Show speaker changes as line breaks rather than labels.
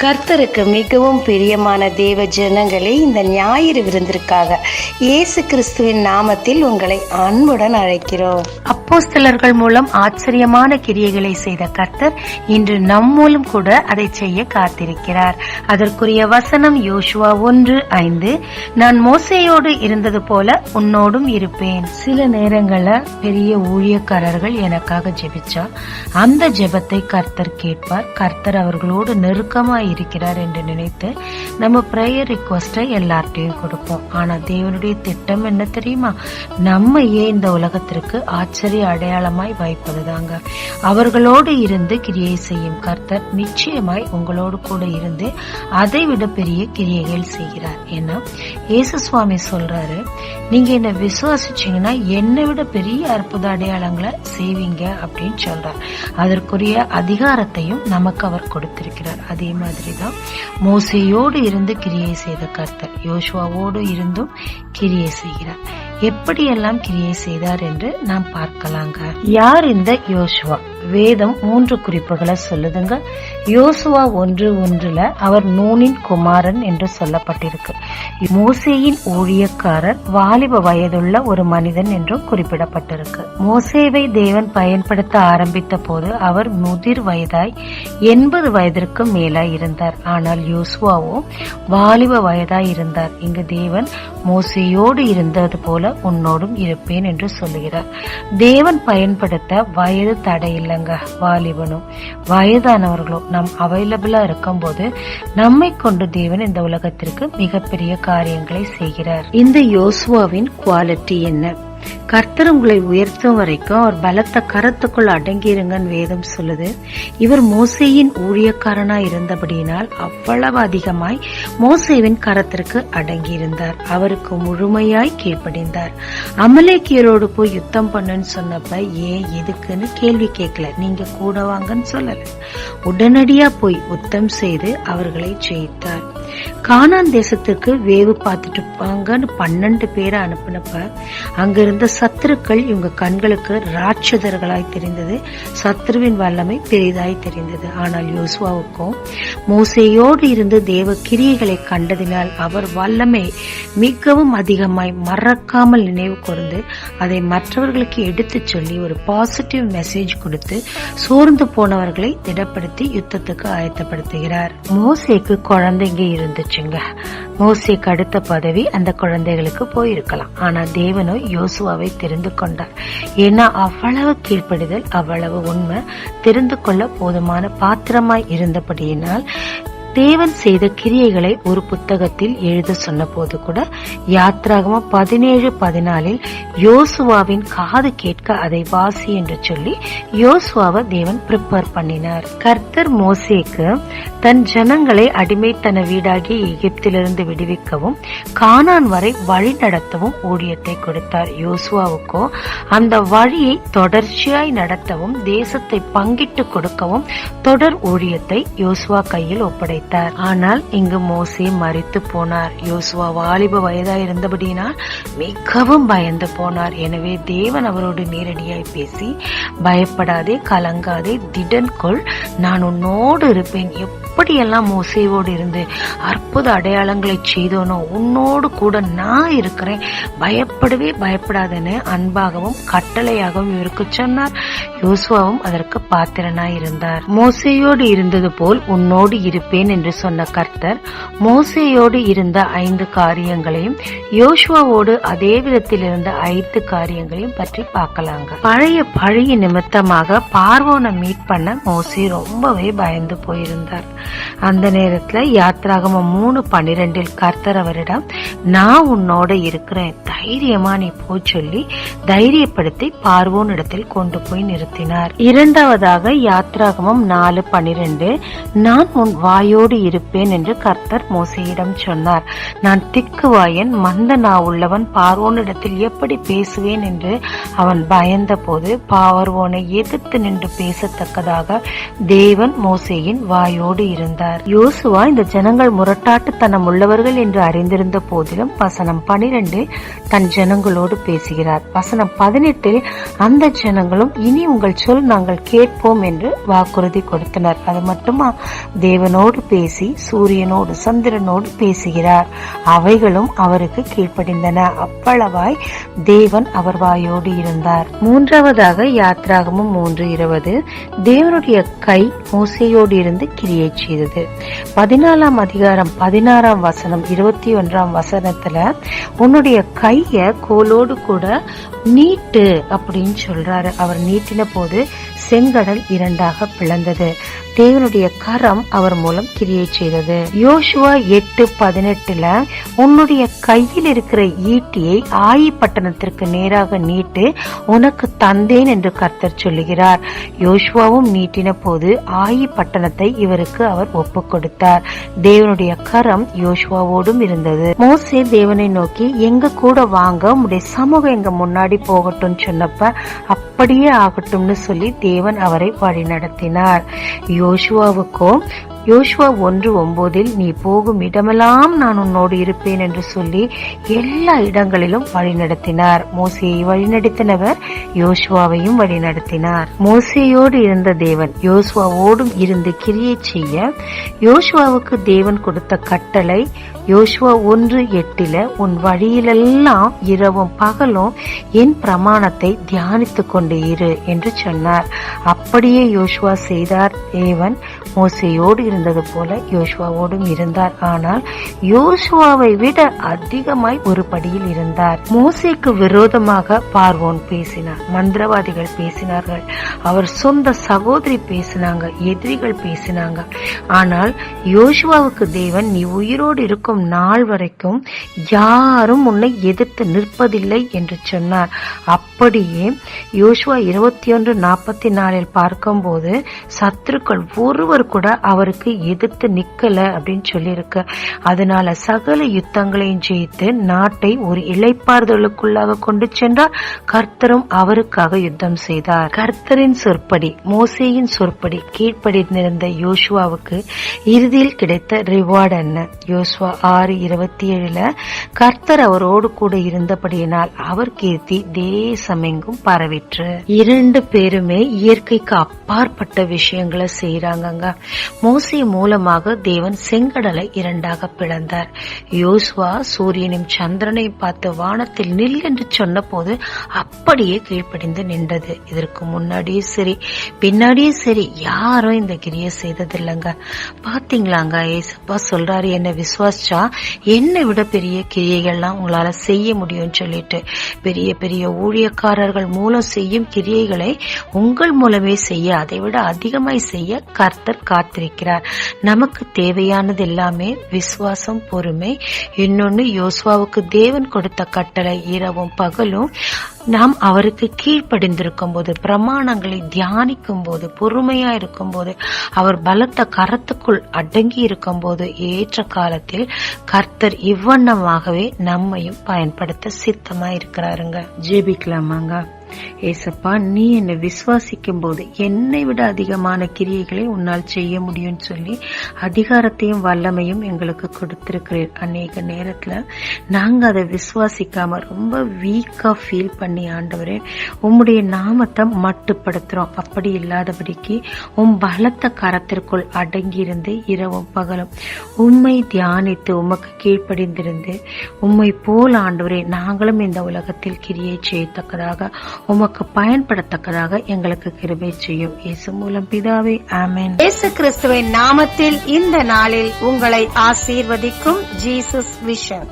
கர்த்தருக்கு மிகவும் பிரியமான தேவ ஜனங்களே, இந்த ஞாயிறு விருந்திற்காக இயேசு கிறிஸ்துவின் நாமத்தில் உங்களை அன்புடன் அழைக்கிறோம். அப்போஸ்தலர்கள் மூலம் ஆச்சரியமான கிரியைகளை செய்த கர்த்தர் இன்று நம் மூலம் கூட அதை செய்ய காத்திருக்கிறார். அதற்குரிய வசனம் யோசுவா 1:5. நான் மோசேயோடு இருந்தது போல உன்னோடும் இருப்பேன். சில நேரங்கள்ல பெரிய ஊழியக்காரர்கள் எனக்காக ஜெபிச்சா அந்த ஜெபத்தை கர்த்தர் கேட்பார். கர்த்தர் அவர்களோடு நெருக்கமா இருக்கிறார் என்று நினைத்து நம்ம பிரேயர் ரிக்வெஸ்டை எல்லார்ட்டையும் கொடுப்போம். ஆனா தேவனுடைய திட்டம் என்ன தெரியுமா? நம்ம ஏன் இந்த உலகத்திற்கு ஆச்சரிய அடையாளமாய் வைப்பதுதாங்க. அவர்களோடு இருந்து கிரியை செய்யும் கர்த்தர் நிச்சயமாய் உங்களோடு கூட இருந்து அதை விட பெரிய கிரியைகள் செய்கிறார். ஏன்னா இயேசு சுவாமி சொல்றாரு, நீங்க என்ன விசுவாசிச்சீங்கன்னா என்னை விட பெரிய அற்புத அடையாளங்களை செய்வீங்க அப்படின்னு சொல்றார். அதற்குரிய அதிகாரத்தையும் நமக்கு அவர் கொடுத்திருக்கிறார். அதே மாதிரிதான் மோசேயோடு இருந்து கிரியை செய்த கர்த்தர் யோசுவாவோடு இருந்தும் கிரியை செய்கிறார். எப்படியெல்லாம் கிரியை செய்தார் என்று நாம் பார்க்கலாங்க. யார் இந்த யோசுவா? வேதம் 3 குறிப்புகளை சொல்லுதுங்க. யோசுவா 1:1 அவர் நூனின் குமாரன் என்று சொல்லப்பட்டிருக்கு. மோசேயின் ஊழியக்காரர் வாலிப வயதுள்ள ஒரு மனிதன் என்றும் குறிப்பிடப்பட்டிருக்கு. மோசேவை தேவன் பயன்படுத்த ஆரம்பித்த போது அவர் முதிர் வயதாய் 80 வயதிற்கு மேலாய் இருந்தார். ஆனால் யோசுவாவோ வாலிப வயதாய் இருந்தார். இங்கு தேவன் மோசேயோடு இருந்தது போல உன்னோடும் இருப்பேன் என்று சொல்லுகிறார். தேவன் பயன்படுத்த வயது தடையில்லைங்க. வாலிபனும் வயதானவர்களும் நாம் அவைலபிளா இருக்கும் போது நம்மை கொண்டு தேவன் இந்த உலகத்திற்கு மிகப்பெரிய காரியங்களை செய்கிறார். இந்த யோசுவாவின் குவாலிட்டி என்ன? கர்த்தர் உங்களை உயர்த்தும் வரைக்கும் அவர் பலத்த கரத்துக்குள் அடங்கியிருங்கன்னு வேதம் சொல்லுது. இவர் மோசேயின் ஊழியக்காரனா இருந்தபடியினால் அவ்வளவு அதிகமாய் மோசேவின் கரத்திற்கு அடங்கியிருந்தார். அவருக்கு முழுமையாய் கீழ்ப்படிந்தார். அமலேக்கியரோடு போய் யுத்தம் பண்ணுன்னு சொன்னப்ப ஏன் எதுக்குன்னு கேள்வி கேட்கல. நீங்க கூட வாங்கன்னு சொல்லல. உடனடியா போய் யுத்தம் செய்து அவர்களை ஜெயித்தார். கானான் தேசத்துக்கு வேவு பார்த்துட்டு வாங்கன்னு 12 பேரை அனுப்பினப்ப அங்க இருந்த சத்துருக்கள் இவங்க கண்களுக்கு ராட்சதர்களாய் தெரிந்தது. சத்ருவின் வல்லமை பெரிதாய் தெரிந்தது. ஆனால் யோசுவாவுக்கும் மோசேயோடு இருந்து தேவ கிரியைகளை கண்டதினால் அவர் வல்லமை மிகவும் அதிகமாய் மறக்காமல் நினைவு கூர்ந்து அதை மற்றவர்களுக்கு எடுத்து சொல்லி ஒரு பாசிட்டிவ் மெசேஜ் கொடுத்து சோர்ந்து போனவர்களை திடப்படுத்தி யுத்தத்துக்கு ஆயத்தப்படுத்துகிறார். மோசேக்கு குழந்தைங்க இருந்துச்சுங்க. மோசேக்கு அடுத்த பதவி அந்த குழந்தைகளுக்கு போயிருக்கலாம். ஆனா தேவனோ யோசுவாவை தெரிந்து கொண்டார். ஏன்னா அவ்வளவு கீழ்ப்படிதல், அவ்வளவு உண்மை தெரிந்து கொள்ள போதுமான பாத்திரமாய் இருந்தபடியினால் தேவன் செய்த கிரியைகளை ஒரு புத்தகத்தில் எழுத சொன்ன போது கூட யாத்ராகமம் 17:14 யோசுவாவின் காது கேட்க அதை வாசி என்று சொல்லி யோசுவாவை தேவன் ப்ரிப்பேர் பண்ணினார். கர்த்தர் மோசேக்கு தன் ஜனங்களை அடிமைத்தன வீடாகிய எகிப்திலிருந்து விடுவிக்கவும் கானான் வரை வழி நடத்தவும் ஊழியத்தை கொடுத்தார். யோசுவாவுக்கோ அந்த வழியை தொடர்ச்சியாய் நடத்தவும் தேசத்தை பங்கிட்டு கொடுக்கவும் தொடர் ஊழியத்தை யோசுவா கையில் ஒப்படைத்தார். ஆனால் இங்கு மோசே மரித்து போனார். யோசுவா வாலிப வயதாய் இருந்தபடியினால் மிகவும் பயந்து போனார். எனவே தேவன் அவரோடு நேரடியாய் பேசி, பயப்படாதே, கலங்காதே, திடன் கொள், நான் உன்னோடு இருப்பேன். எப்படியெல்லாம் மோசேவோடு இருந்து அற்புத அடையாளங்களை செய்தோனோ உன்னோடு கூட நான் இருக்கிறேன், பயப்படவே பயப்படாதேன்னு அன்பாகவும் கட்டளையாகவும் இவருக்கு சொன்னார். யோசுவாவும் அதற்கு பாத்திரனாய் இருந்தார். மோசேயோடு இருந்தது போல் உன்னோடு இருப்பேன் என்று சொன்ன கர்த்தர் மோசேயோடு இருந்த 5 காரியங்களையும் யோசுவாவோடு அதே விதத்தில் இருந்த 5 காரியங்களையும் பற்றி பார்க்கலாங்க. பழைய நிமித்தமாக பார்வோனை மீட் பண்ண மோசே ரொம்பவே பயந்து போயிருந்தார். அந்த நேரத்துல யாத்ராகமம் 3:12 கர்த்தர் அவரிடம், நான் உன்னோட இருக்கிறேன், தைரியமா நீ போ சொல்லி தைரியப்படுத்தி பார்வோன் இடத்தில் கொண்டு போய் நிறுத்தினார். இரண்டாவதாக யாத்ராகமம் 4:12 நான் உன் வாயோடு இருப்பேன் என்று கர்த்தர் மோசேயிடம் சொன்னார். நான் திக்குவாயன், மந்த நாவுள்ளவன், பார்வோனிடத்தில் எப்படி பேசுவேன் என்று அவன் பயந்த போது பார்வோனை எதிர்த்து நின்று பேசத்தக்கதாக தேவன் மோசேயின் வாயோடு இருந்தார். யோசுவா இந்த ஜனங்கள் முரட்டாட்டுத்தனம் உள்ளவர்கள் என்று அறிந்திருந்த போதிலும் வசனம் 12 தன் ஜனங்களோடு பேசுகிறார். வசனம் 18 அந்த ஜனங்களும் இனி உங்கள் சொல் நாங்கள் கேட்போம் என்று வாக்குறுதி கொடுத்தனர். அது மட்டுமா, தேவனோடு பேசி சூரியனோடு சந்திரனோடு பேசுகிறார். அவைகளும் அவருக்கு கீழ்ப்படிந்தன. அவ்வளவாய் தேவன் அவர் வாயோடு இருந்தார். மூன்றாவதாக யாத்ராகமம் 3:20 தேவனுடைய கை மோசேயோடு இருந்து கிரியை செய்தது. 14ஆம் அதிகாரம் 16ஆம் வசனம் 21ஆம் வசனத்துல உன்னுடைய கைய கோலோடு கூட நீட்டு அப்படின்னு சொல்றாரு. அவர் நீட்டின போது செங்கடல் 2ஆக பிளந்தது. தேவனுடைய கரம் அவர் மூலம் கிரியை செய்தது. யோசுவா 8:18 உன்னுடைய கையில் இருக்கிற ஈட்டியை ஆயி பட்டணத்திற்கு நேராக நீட்டு, உனக்கு தந்தேன் என்று கர்த்தர் சொல்லுகிறார். யோசுவாவும் நீட்டின போது ஆயி பட்டணத்தை இவருக்கு அவர் ஒப்பு கொடுத்தார். தேவனுடைய கரம் யோசுவாவோடும் இருந்தது. மோசே தேவனை நோக்கி எங்க கூட வாங்க, உடைய சமூகம் எங்க முன்னாடி போகட்டும் சொன்னப்ப அப்படியே ஆகட்டும்னு சொல்லி தேவன் அவரை வழி நடத்தினார். யோசுவாவுக்கோ யோசுவா 1:9 நீ போகும் இடமெல்லாம் நான் உன்னோடு இருப்பேன் என்று சொல்லி எல்லா இடங்களிலும் வழிநடத்தினார். மோசேயை வழிநடத்தினவர் யோசுவாவையும் வழிநடத்தினார். மோசேயோடு இருந்த தேவன் யோசுவாவோடும் இருந்து கிரியை செய்ய யோசுவாவுக்கு தேவன் கொடுத்த கட்டளை யோசுவா 1:8 உன் வழியிலெல்லாம் இரவும் பகலும் என் பிரமாணத்தை தியானித்துக் கொண்டு இரு என்று சொன்னார். அப்படியே யோசுவா செய்தார். தேவன் மோசேயோடு இருந்தது போல யோசுவாவோடும் இருந்தார். ஆனால் யோசுவாவை விட அதிகமாய் ஒரு படியில் இருந்தார். மோசேக்கு விரோதமாக பார்வோன் பேசினார், மந்திரவாதிகள் பேசினார்கள், அவர் சொந்த சகோதரி பேசினாங்க, எதிரிகள் பேசினாங்க. ஆனால் யோசுவாவுக்கு தேவன் நீ உயிரோடு இருக்கும் நாள் வரைக்கும் யாரும் உன்னை எதிர்த்து நிற்பதில்லை என்று சொன்னார். அப்படியே யோசுவா 21:44 பார்க்கும்போது சத்துருக்கள் ஒருவர் கூட அவருக்கு எதிர்த்து நிக்கல அப்படின்னு சொல்லியிருக்கு. அதனால சகல யுத்தங்களையும் ஜெயித்து நாட்டை ஒரு இளைப்பாறுதலுக்குள்ளாக கொண்டு சென்றார். கர்த்தரும் அவருக்காக யுத்தம் செய்தார். கர்த்தரின் சொற்படி மோசேயின் சொற்படி கீழ்ப்படிந்திருந்த யோசுவாவுக்கு இறுதியில் கிடைத்த ரிவார்டு என்ன? யோசுவா 6:27 கர்த்தர் அவரோடு கூட இருந்தபடியினால் அவர் கீர்த்தி தேசமெங்கும் பரவிற்று. 2 பேருமே இயற்கைக்கு அப்பாற்பட்ட விஷயங்களை செய்யறாங்க. மோசே மூலமாக தேவன் செங்கடலை 2ஆக பிளந்தார். யோசுவா சூரியனையும் சந்திரனையும் பார்த்து வானத்தில் நில் என்று சொன்ன போது அப்படியே கீழ்ப்படிந்து நின்றது. இதற்கு முன்னாடியே சரி பின்னாடியே சரி யாரும் இந்த கிரியை செய்ததில்லைங்க. பாத்தீங்களாங்க, ஏசப்பா சொல்றாரு என்ன விசுவாசிச்சா என்னை விட பெரிய கிரியைகள்லாம் உங்களால செய்ய முடியும்னு சொல்லிட்டு பெரிய பெரிய ஊழியக்காரர்கள் மூலம் செய்யும் கிரியைகளை உங்கள் மூலமே செய்ய, அதை விட அதிகமாய் செய்ய கர்த்தர் காத்திருக்கிறார். நமக்கு தேவையானது எல்லாமே விசுவாசம், பொறுமை. இன்னொன்னு யோசுவாவுக்கு தேவன் கொடுத்த கட்டளை இரவும் பகலும் நாம் அவருக்கு கீழ்ப்படிந்திருக்கும் போது, பிரமாணங்களை தியானிக்கும் போது, பொறுமையா இருக்கும் போது, அவர் பலத்த கரத்துக்குள் அடங்கி இருக்கும் போது ஏற்ற காலத்தில் கர்த்தர் இவ்வண்ணமாகவே நம்மையும் பயன்படுத்த சித்தமா இருக்கிறாருங்க. ஜெபிக்கலாமாங்க. ஏசப்பா, நீ என்னை விசுவாசிக்கும் போது என்னை விட அதிகமான கிரியைகளை உன்னால் செய்ய முடியும் சொல்லி அதிகாரத்தையும் வல்லமையும் எங்களுக்கு கொடுத்திருக்கிறேன். அநேக நேரத்துல நாங்க அதை விசுவாசிக்காம ரொம்ப வீக்கா ஃபீல் பண்ணி ஆண்டவரே உம்முடைய நாமத்தை மட்டுப்படுத்துறோம். அப்படி இல்லாதபடிக்கு உம் பலத்த கரத்திற்குள் அடங்கி இருந்து இரவும் பகலும் உம்மை தியானித்து உமக்கு கீழ்ப்படிந்திருந்து உம்மை போல் ஆண்டவரே நாங்களும் இந்த உலகத்தில் கிரியை செய்யத்தக்கதாக உமக்கு பயன்படத்தக்கதாக எங்களுக்கு கிருபை செய்யும். இயேசு மூலம் பிதாவே, ஆமென். இயேசு கிறிஸ்துவின் நாமத்தில் இந்த நாளில் உங்களை ஆசீர்வதிக்கும் ஜீசஸ் விஷன்.